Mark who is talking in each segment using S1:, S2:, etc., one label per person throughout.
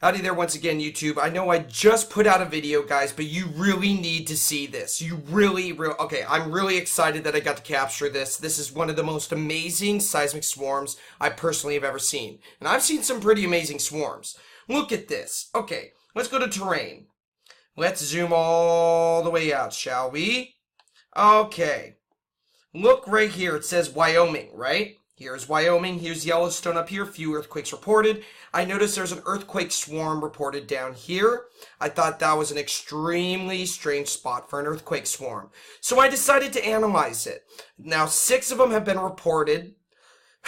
S1: Howdy there once again, YouTube. I know I just put out a video, guys, but you really need to see this. Okay, I'm really excited that I got to capture this. This is one of the most amazing seismic swarms I personally have ever seen. And I've seen some pretty amazing swarms. Look at this. Okay, let's go to terrain. Let's zoom all the way out, shall we? Okay. Look right here. It says Wyoming, right? Here's Wyoming, here's Yellowstone up here, few earthquakes reported. I noticed there's an earthquake swarm reported down here. I thought that was an extremely strange spot for an earthquake swarm. So I decided to analyze it. Now, 6 of them have been reported.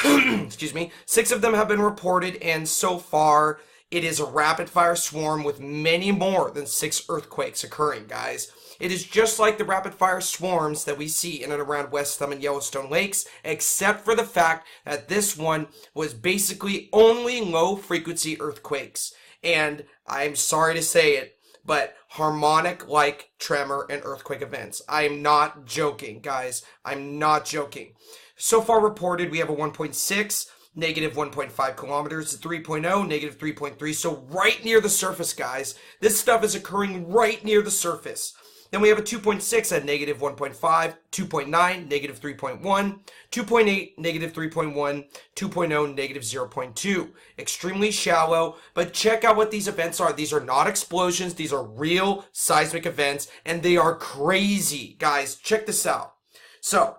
S1: Excuse me. 6 of them have been reported, and so far, it is a rapid-fire swarm with many more than 6 earthquakes occurring, guys. It is just like the rapid-fire swarms that we see in and around West Thumb and Yellowstone lakes, except for the fact that this one was basically only low-frequency earthquakes. And I'm sorry to say it, but harmonic-like tremor and earthquake events. I am not joking, guys. I'm not joking. So far reported, we have a 1.6, negative 1.5 kilometers, 3.0, negative 3.3. So right near the surface, guys. This stuff is occurring right near the surface. Then we have a 2.6 at negative 1.5, 2.9, negative 3.1, 2.8, negative 3.1, 2.0, negative 0.2. Extremely shallow, but check out what these events are. These are not explosions. These are real seismic events, and they are crazy. Guys, check this out. So,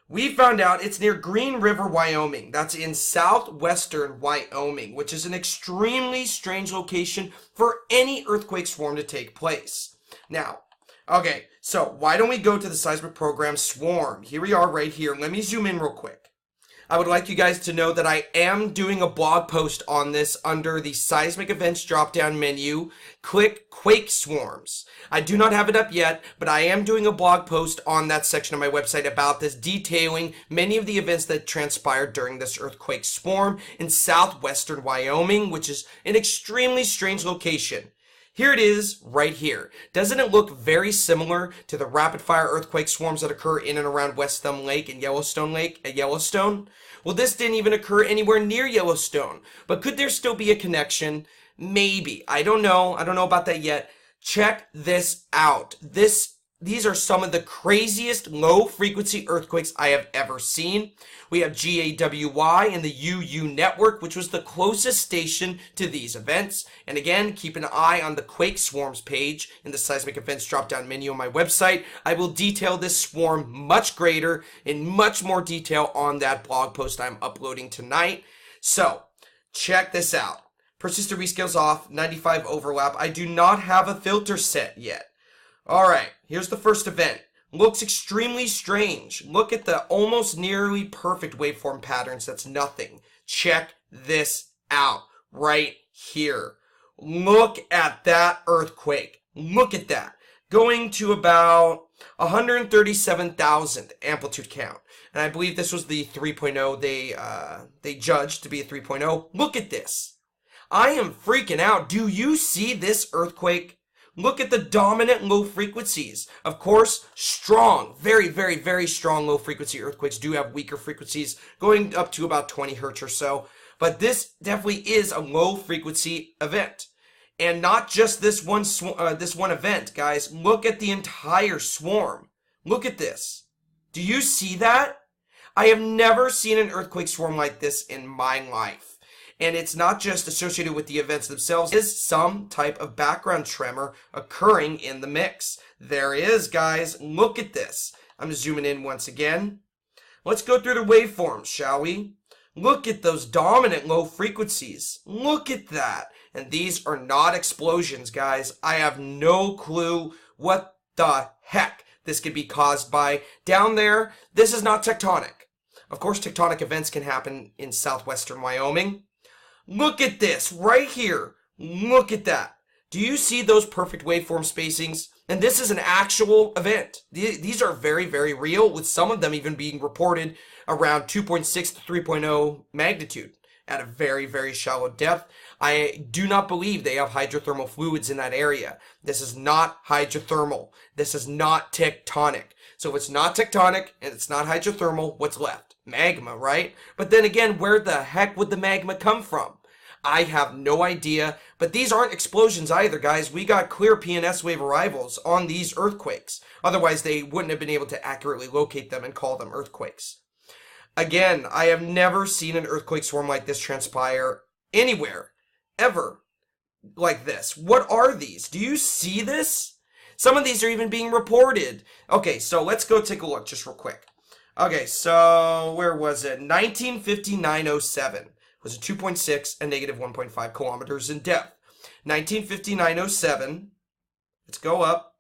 S1: we found out it's near Green River, Wyoming. That's in southwestern Wyoming, which is an extremely strange location for any earthquake swarm to take place. Now, okay, so why don't we go to the seismic program swarm? Here we are right here. Let me zoom in real quick. I would like you guys to know that I am doing a blog post on this under the seismic events drop-down menu. Click Quake Swarms. I do not have it up yet, but I am doing a blog post on that section of my website about this, detailing many of the events that transpired during this earthquake swarm in southwestern Wyoming, which is an extremely strange location. Here it is, right here. Doesn't it look very similar to the rapid-fire earthquake swarms that occur in and around West Thumb Lake and Yellowstone Lake at Yellowstone? Well, this didn't even occur anywhere near Yellowstone. But could there still be a connection? Maybe. I don't know. I don't know about that yet. Check this out. These are some of the craziest low-frequency earthquakes I have ever seen. We have GAWY and the UU network, which was the closest station to these events. And again, keep an eye on the Quake Swarms page in the Seismic Events drop-down menu on my website. I will detail this swarm much greater, in much more detail on that blog post I'm uploading tonight. So, check this out. Persistent rescales off, 95 overlap. I do not have a filter set yet. Alright, here's the first event. Looks extremely strange. Look at the almost nearly perfect waveform patterns. That's nothing. Check this out right here. Look at that earthquake. Look at that. Going to about 137,000 amplitude count. And I believe this was the 3.0 they judged to be a 3.0. Look at this. I am freaking out. Do you see this earthquake? Look at the dominant low frequencies. Of course, strong, very, very, very strong low frequency earthquakes do have weaker frequencies going up to about 20 hertz or so. But this definitely is a low frequency event. And not just this one event, guys. Look at the entire swarm. Look at this. Do you see that? I have never seen an earthquake swarm like this in my life. And it's not just associated with the events themselves. There is some type of background tremor occurring in the mix. There is, guys. Look at this. I'm zooming in once again. Let's go through the waveforms, shall we? Look at those dominant low frequencies. Look at that. And these are not explosions, guys. I have no clue what the heck this could be caused by. Down there, this is not tectonic. Of course, tectonic events can happen in southwestern Wyoming. Look at this right here. Look at that. Do you see those perfect waveform spacings? And this is an actual event. These are very, very real, with some of them even being reported around 2.6 to 3.0 magnitude at a very, very shallow depth. I do not believe they have hydrothermal fluids in that area. This is not hydrothermal. This is not tectonic. So if it's not tectonic and it's not hydrothermal, what's left? Magma, right? But then again, where the heck would the magma come from? I have no idea, but these aren't explosions either, guys. We got clear PNS wave arrivals on these earthquakes. Otherwise, they wouldn't have been able to accurately locate them and call them earthquakes. Again, I have never seen an earthquake swarm like this transpire anywhere, ever, like this. What are these? Do you see this? Some of these are even being reported. Okay, so let's go take a look just real quick. Okay, so where was it? 1959-07 was a 2.6 and negative 1.5 kilometers in depth. 1959-07, let's go up.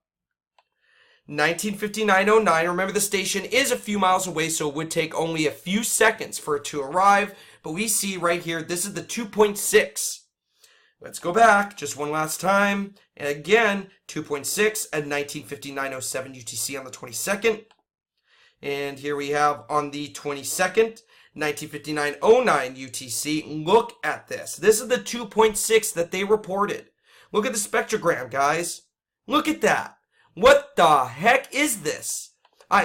S1: 1959-09, remember the station is a few miles away, so it would take only a few seconds for it to arrive. But we see right here, this is the 2.6. Let's go back just one last time. And again, 2.6 at 1959-07 UTC on the 22nd. And here we have on the 22nd, 1959-09 UTC. Look at this. This is the 2.6 that they reported. Look at the spectrogram, guys. Look at that. What the heck is this?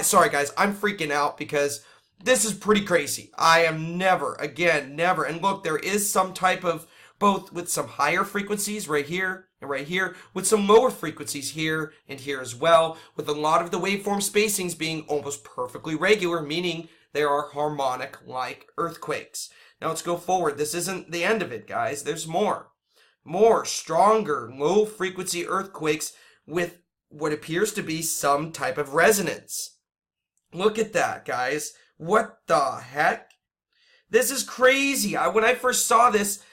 S1: Sorry, guys. I'm freaking out because this is pretty crazy. I am never, again, never. And look, there is some type of, both with some higher frequencies right here and right here, with some lower frequencies here and here as well, with a lot of the waveform spacings being almost perfectly regular, meaning they are harmonic-like earthquakes. Now let's go forward. This isn't the end of it, guys. There's more. More stronger, low-frequency earthquakes with what appears to be some type of resonance. Look at that, guys. What the heck? This is crazy. When I first saw this,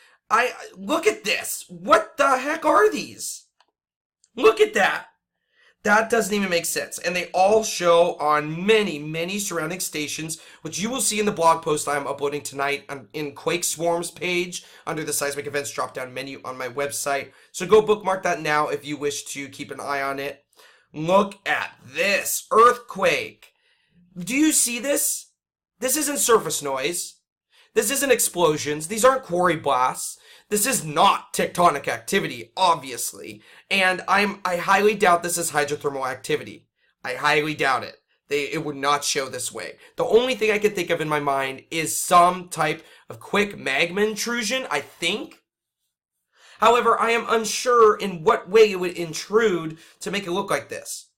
S1: look at this. What the heck are these? Look at that. That doesn't even make sense. And they all show on many, many surrounding stations, which you will see in the blog post I'm uploading tonight in Quake Swarms page under the Seismic Events drop-down menu on my website. So go bookmark that now if you wish to keep an eye on it. Look at this earthquake. Do you see this? This isn't surface noise. This isn't explosions. These aren't quarry blasts. This is not tectonic activity, obviously. And I highly doubt this is hydrothermal activity. I highly doubt it. It would not show this way. The only thing I can think of in my mind is some type of quick magma intrusion, I think. However, I am unsure in what way it would intrude to make it look like this.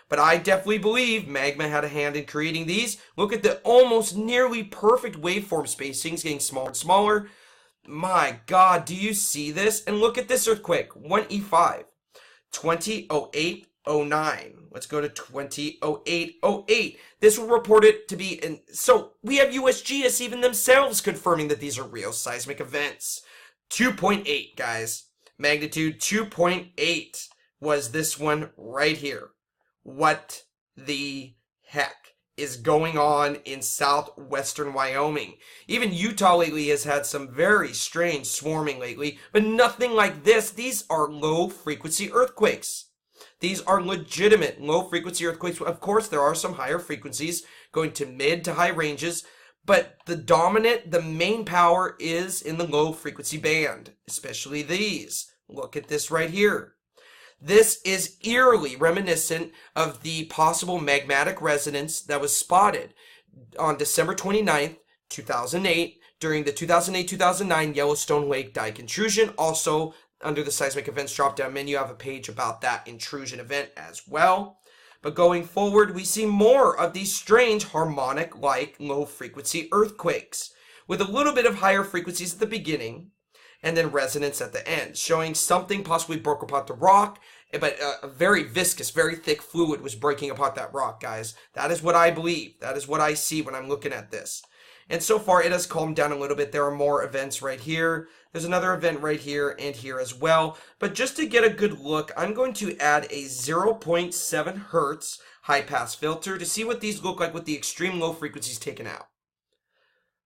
S1: But I definitely believe magma had a hand in creating these. Look at the almost nearly perfect waveform spacings getting smaller and smaller. My God, do you see this? And look at this earthquake, 1E5, 2008-09. Let's go to 2008-08. This will report it to be, so we have USGS even themselves confirming that these are real seismic events. 2.8, guys. Magnitude 2.8 was this one right here. What the heck is going on in southwestern Wyoming? Even Utah lately has had some very strange swarming lately, but nothing like this. These are low-frequency earthquakes. These are legitimate low-frequency earthquakes. Of course, there are some higher frequencies going to mid to high ranges, but the main power is in the low-frequency band, especially these. Look at this right here. This is eerily reminiscent of the possible magmatic resonance that was spotted on December 29th, 2008, during the 2008-2009 Yellowstone Lake Dike intrusion. Also, under the Seismic Events drop-down menu, I have a page about that intrusion event as well. But going forward, we see more of these strange harmonic-like low-frequency earthquakes, with a little bit of higher frequencies at the beginning, and then resonance at the end, showing something possibly broke apart the rock, but a very viscous, very thick fluid was breaking apart that rock, guys. That is what I believe. That is what I see when I'm looking at this. And so far, it has calmed down a little bit. There are more events right here. There's another event right here and here as well. But just to get a good look, I'm going to add a 0.7 hertz high-pass filter to see what these look like with the extreme low frequencies taken out.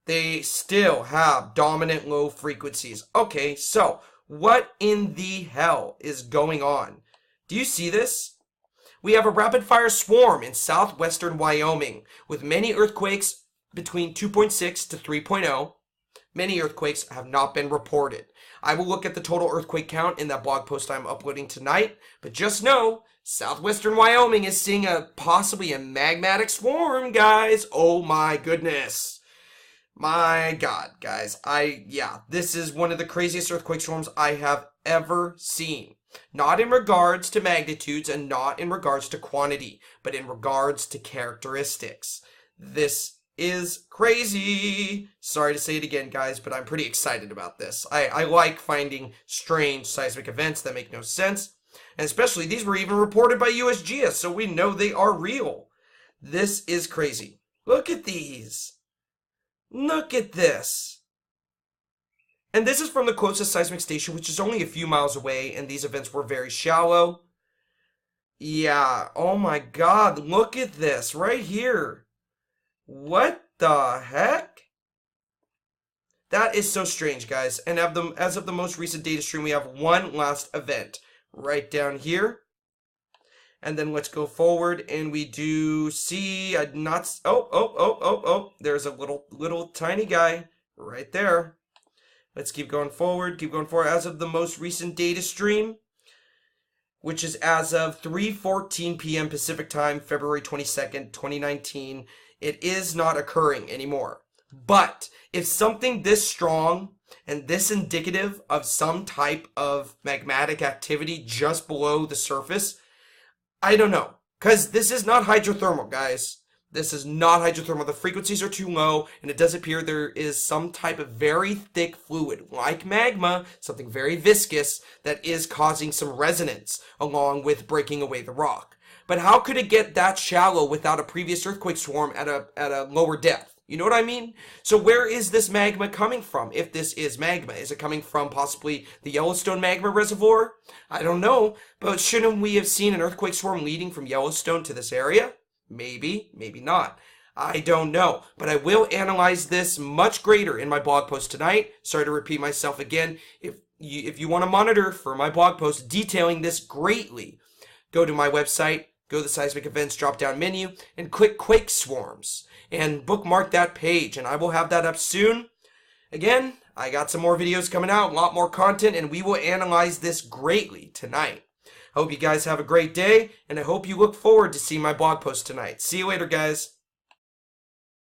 S1: They still have dominant low frequencies. Okay, so what in the hell is going on? Do you see this? We have a rapid-fire swarm in southwestern Wyoming with many earthquakes between 2.6 to 3.0. Many earthquakes have not been reported. I will look at the total earthquake count in that blog post I'm uploading tonight, but just know southwestern Wyoming is seeing possibly a magmatic swarm, guys. Oh my goodness. My God, guys. Yeah, this is one of the craziest earthquake storms I have ever seen. Not in regards to magnitudes and not in regards to quantity, but in regards to characteristics. This is crazy. Sorry to say it again, guys, but I'm pretty excited about this. I like finding strange seismic events that make no sense. And especially, these were even reported by USGS, so we know they are real. This is crazy. Look at these. Look at this. And this is from the closest seismic station, which is only a few miles away, and these events were very shallow. Yeah, oh my God, look at this right here. What the heck? That is so strange, guys. And as of the most recent data stream, we have one last event right down here. And then let's go forward, and we do see there's a little tiny guy right there. Let's keep going forward, as of the most recent data stream, which is as of 3:14 p.m. Pacific time, February 22nd, 2019. It is not occurring anymore. But if something this strong and this indicative of some type of magmatic activity just below the surface, I don't know, because this is not hydrothermal, guys. This is not hydrothermal. The frequencies are too low, and it does appear there is some type of very thick fluid, like magma, something very viscous, that is causing some resonance, along with breaking away the rock. But how could it get that shallow without a previous earthquake swarm at a lower depth? You know what I mean? So where is this magma coming from, if this is magma? Is it coming from possibly the Yellowstone magma reservoir? I don't know, but shouldn't we have seen an earthquake swarm leading from Yellowstone to this area? Maybe, maybe not. I don't know, but I will analyze this much greater in my blog post tonight. Sorry to repeat myself again. If you want to monitor for my blog post detailing this greatly, go to my website, go to the seismic events drop-down menu, and click quake swarms, and bookmark that page, and I will have that up soon. Again, I got some more videos coming out, a lot more content, and we will analyze this greatly tonight. I hope you guys have a great day, and I hope you look forward to seeing my blog post tonight. See you later, guys.